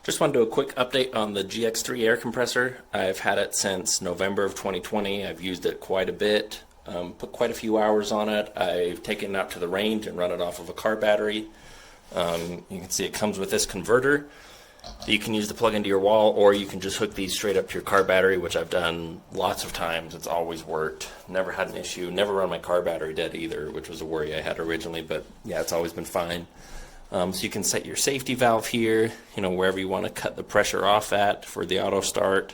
Just want to do a quick update on the GX3 air compressor. I've had it since November of 2020. I've used it quite a bit, put quite a few hours on it. I've taken it out to the range and run it off of a car battery. You can see it comes with this converter that you can use to plug into your wall, or you can just hook these straight up to your car battery, which I've done lots of times. It's always worked. Never had an issue. Never run my car battery dead either, which was a worry I had originally, but yeah, it's always been fine. So you can set your safety valve here, wherever you want to cut the pressure off at for the auto start.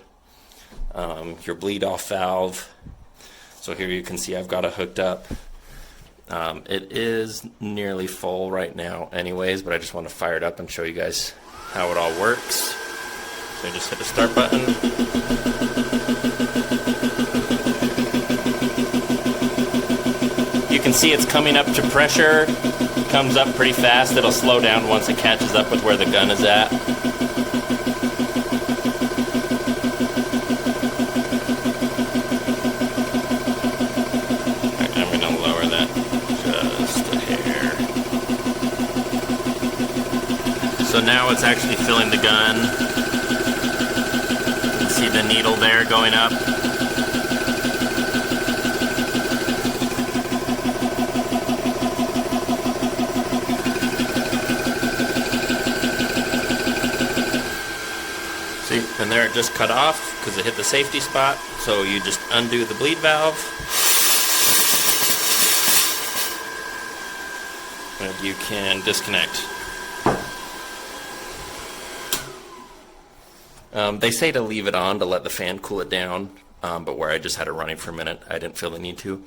Your bleed off valve. So here you can see I've got it hooked up. It is nearly full right now anyways, but I just want to fire it up and show you guys how it all works. So just hit the start button. You can see it's coming up to pressure. Comes up pretty fast. It'll slow down once it catches up with where the gun is at. I'm going to lower that just a hair. So now it's actually filling the gun. You can see the needle there going up. And there it just cut off because it hit the safety spot. So you just undo the bleed valve. And you can disconnect. They say to leave it on to let the fan cool it down, but where I just had it running for a minute, I didn't feel the need to.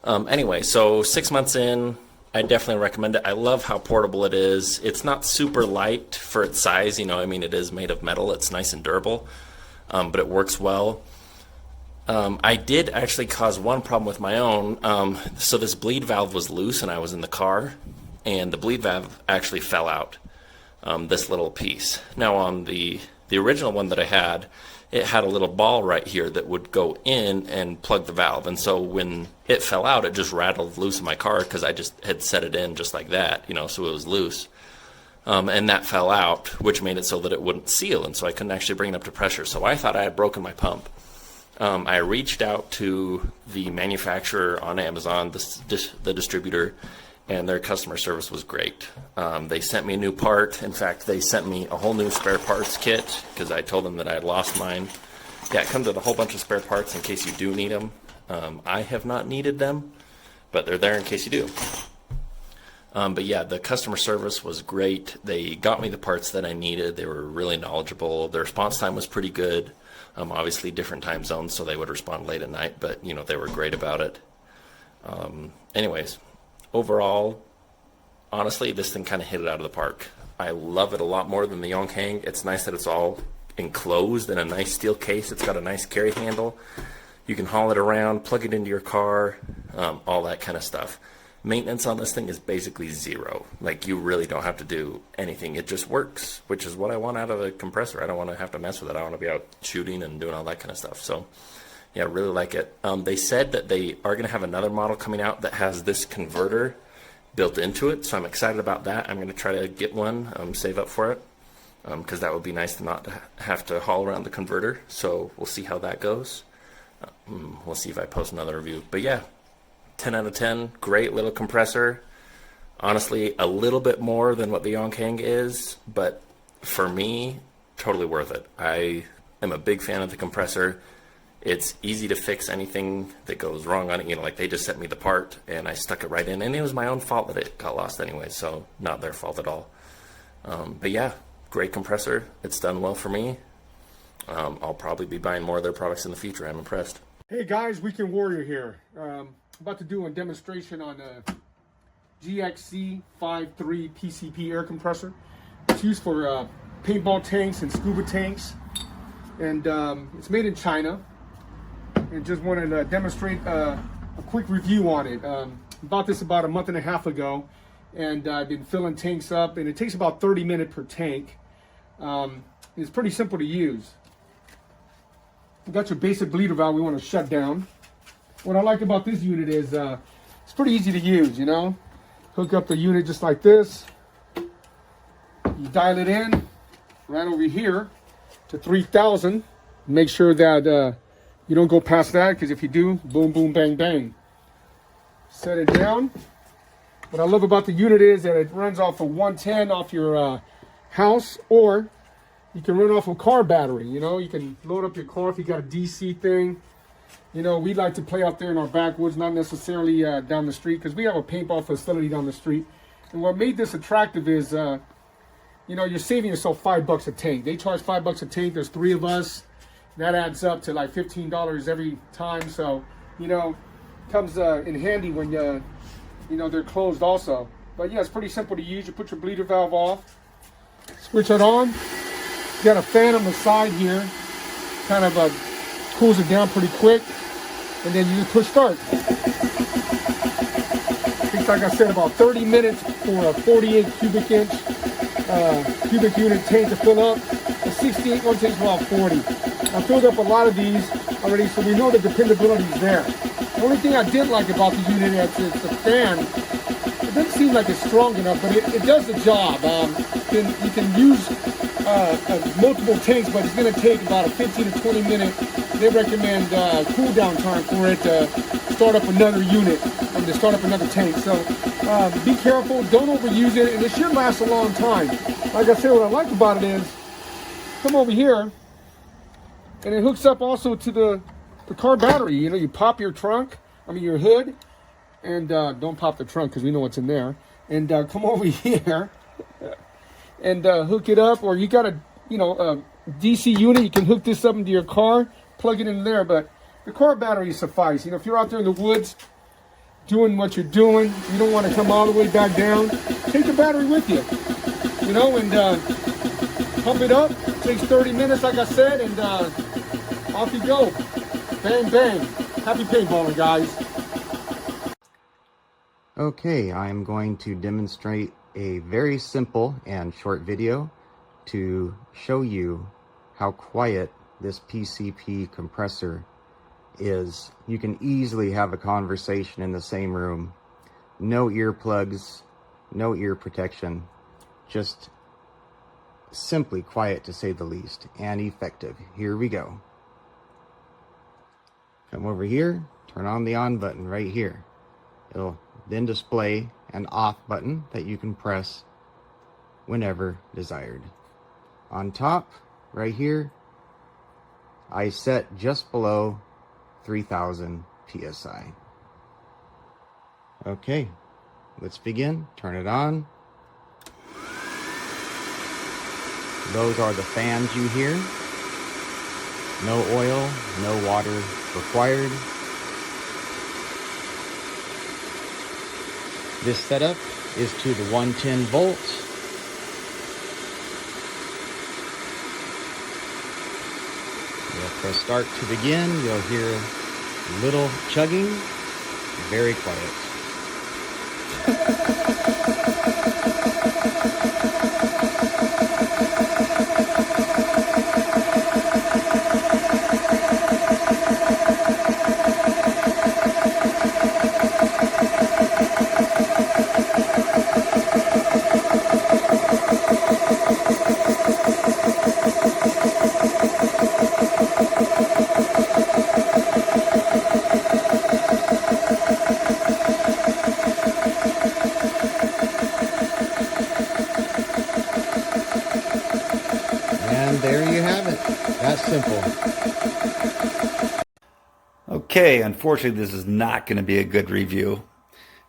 Anyway, so 6 months in, I definitely recommend it. I love how portable it is. It's not super light for its size, it is made of metal. It's nice and durable, but it works well. I did actually cause one problem with my own. So this bleed valve was loose and I was in the car, and the bleed valve actually fell out, this little piece. Now on the original one that I had, it had a little ball right here that would go in and plug the valve. And so when it fell out, it just rattled loose in my car because I just had set it in just like that, so it was loose. And that fell out, which made it so that it wouldn't seal. And so I couldn't actually bring it up to pressure. So I thought I had broken my pump. I reached out to the manufacturer on Amazon, the distributor, and their customer service was great. They sent me a new part. In fact, they sent me a whole new spare parts kit because I told them that I had lost mine. Yeah, it comes with a whole bunch of spare parts in case you do need them. I have not needed them, but they're there in case you do. But yeah, the customer service was great. They got me the parts that I needed. They were really knowledgeable. The response time was pretty good. Obviously different time zones, so they would respond late at night, but they were great about it. Anyways. Overall, honestly, this thing kind of hit it out of the park. I love it a lot more than the Yongkang. It's nice that it's all enclosed in a nice steel case. It's got a nice carry handle. You can haul it around, plug it into your car, all that kind of stuff. Maintenance on this thing is basically zero. Like, you really don't have to do anything. It just works, which is what I want out of the compressor. I don't want to have to mess with it. I want to be out shooting and doing all that kind of stuff. So yeah, I really like it. They said that they are going to have another model coming out that has this converter built into it, so I'm excited about that. I'm going to try to get one, save up for it, because that would be nice to not have to haul around the converter. So we'll see how that goes. We'll see if I post another review. But yeah, 10 out of 10, great little compressor. Honestly, a little bit more than what the Yongkang is, but for me, totally worth it. I am a big fan of the compressor. It's easy to fix anything that goes wrong on it. Like, they just sent me the part and I stuck it right in, and it was my own fault that it got lost anyway, so not their fault at all. But yeah, great compressor. It's done well for me. I'll probably be buying more of their products in the future. I'm impressed. Hey guys, Weekend Warrior here. About to do a demonstration on a GX3 PCP air compressor. It's used for paintball tanks and scuba tanks, and it's made in China. And just wanted to demonstrate a quick review on it. Bought this about a month and a half ago, and I've been filling tanks up, and it takes about 30 minutes per tank. It's pretty simple to use. You got your basic bleeder valve we want to shut down. What I like about this unit is it's pretty easy to use, Hook up the unit just like this. You dial it in, right over here to 3,000. Make sure that you don't go past that, because if you do, boom, boom, bang, bang. Set it down. What I love about the unit is that it runs off of 110 off your house, or you can run off a car battery. You know, you can load up your car if you got a DC thing. You know, we like to play out there in our backwoods, not necessarily down the street, because we have a paintball facility down the street. And what made this attractive is, you know, you're saving yourself $5 a tank. They charge $5 a tank. There's 3 of us. That adds up to like $15 every time. So, you know, comes in handy when you know, they're closed also. But yeah, it's pretty simple to use. You put your bleeder valve off, switch it on. You got a fan on the side here, kind of cools it down pretty quick, and then you just push start. Takes, like I said, about 30 minutes for a 48 cubic unit tank to fill up. The 68 one takes about 40. I filled up a lot of these already, so we know the dependability is there. The only thing I did like about the unit is the fan. It doesn't seem like it's strong enough, but it does the job. You can use multiple tanks, but it's going to take about a 15 to 20 minute. They recommend cool down time for it to start up another unit and to start up another tank. So be careful, don't overuse it, and it should last a long time. Like I said, what I like about it is, come over here, and it hooks up also to the car battery. You know, you pop your your hood, and don't pop the trunk because we know what's in there. And come over here and hook it up, or you got a DC unit. You can hook this up into your car, plug it in there. But the car battery suffice. You know, if you're out there in the woods doing what you're doing, you don't want to come all the way back down. Take the battery with you. You know, and pump it up. Takes 30 minutes, like I said, and off you go. Bang, bang. Happy paintballing, guys. Okay, I'm going to demonstrate a very simple and short video to show you how quiet this PCP compressor is. You can easily have a conversation in the same room. No earplugs, no ear protection, just simply quiet to say the least, and effective. Here we go. Come over here, turn on the on button right here. It'll then display an off button that you can press whenever desired. On top, right here, I set just below 3,000 PSI. Okay, let's begin. Turn it on. Those are the fans you hear. No oil, no water required. This setup is to the 110 volts. You'll press start to begin. You'll hear little chugging, very quiet. And there you have it. That's simple. Okay, unfortunately this is not going to be a good review.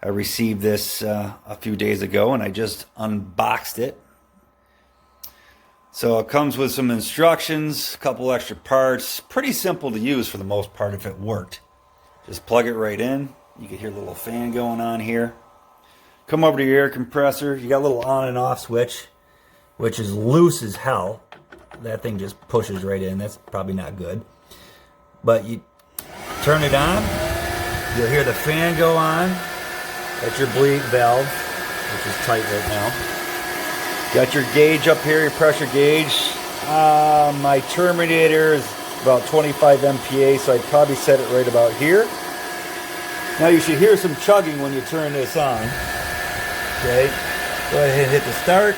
I received this a few days ago and I just unboxed it. So it comes with some instructions, a couple extra parts. Pretty simple to use for the most part if it worked. Just plug it right in. You can hear a little fan going on here. Come over to your air compressor. You got a little on and off switch, which is loose as hell. That thing just pushes right in. That's probably not good. But you turn it on. You'll hear the fan go on. That's your bleed valve, which is tight right now. Got your gauge up here, your pressure gauge. My terminator is about 25 MPa, so I'd probably set it right about here. Now you should hear some chugging when you turn this on. Okay, go ahead and hit the start.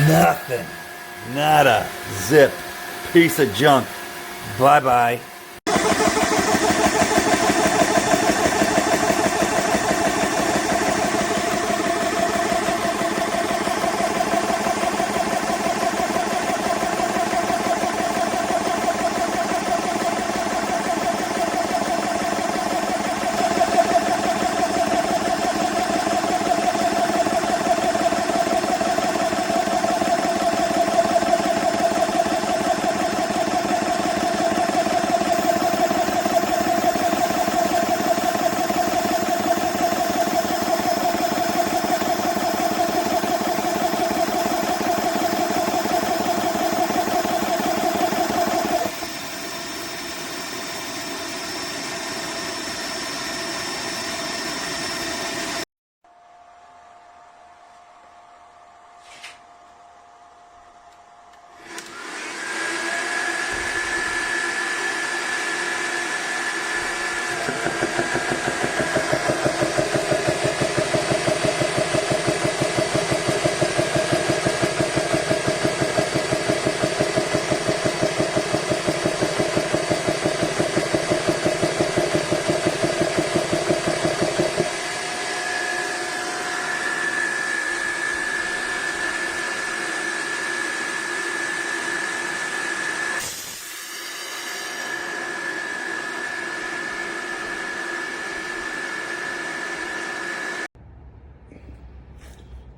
Nothing. Nada. Zip. Piece of junk. Bye-bye.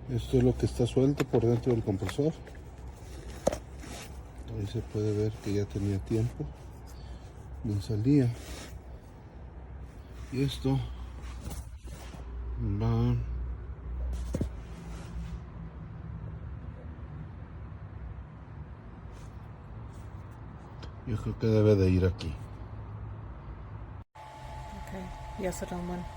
Esto es lo que está suelto por dentro del compresor. Ahí se puede ver que ya tenía tiempo, no salía. Y esto va, yo creo que debe de ir aquí. Okay, yes, I don't want.